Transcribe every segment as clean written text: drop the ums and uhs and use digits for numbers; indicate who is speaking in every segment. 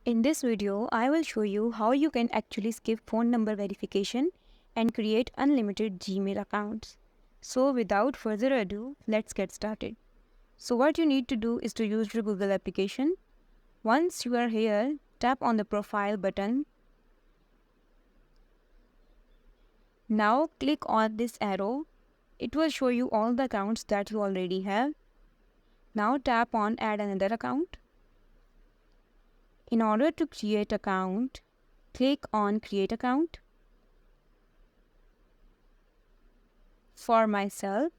Speaker 1: In this video, I will show you how you can actually skip phone number verification and create unlimited Gmail accounts. So without further ado, let's get started. So what you need to do is to use your Google application. Once you are here, tap on the profile button. Now click on this arrow. It will show you all the accounts that you already have. Now tap on add another account. In order to create account, click on create account. For myself,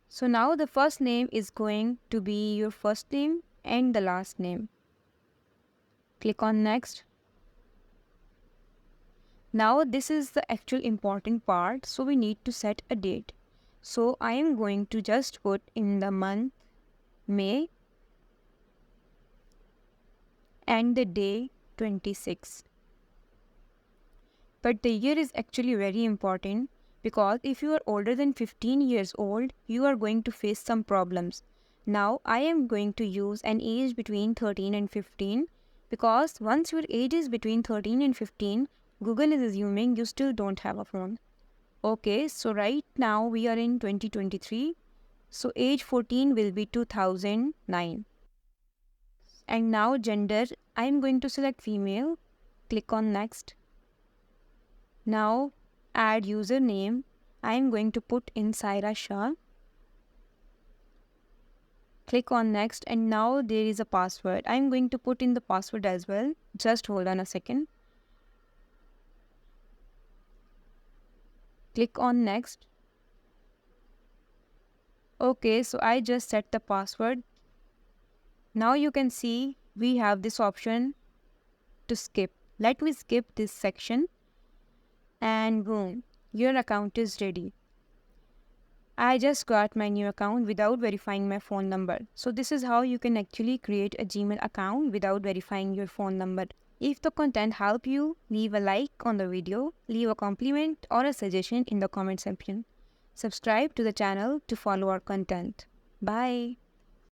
Speaker 1: so now the first name is going to be your first name and the last name. Click on next. Now this is the actual important part, so we need to set a date. So I am going to just put in the month May and the day 26. But the year is actually very important because if you are older than 15 years old, you are going to face some problems. Now I am going to use an age between 13 and 15 because once your age is between 13 and 15, Google is assuming you still don't have a phone. Okay, so right now we are in 2023. So age 14 will be 2009. And now gender, I am going to select female. Click on next. Now add username. I am going to put in Saira Shah. Click on next and now there is a password. I am going to put in the password as well. Just hold on a second. Click on next. Okay, so I just set the password. Now you can see we have this option to skip. Let me skip this section and boom, your account is ready. I just got my new account without verifying my phone number. So this is how you can actually create a Gmail account without verifying your phone number. If the content helped you, leave a like on the video, leave a compliment or a suggestion in the comment section. Subscribe to the channel to follow our content. Bye.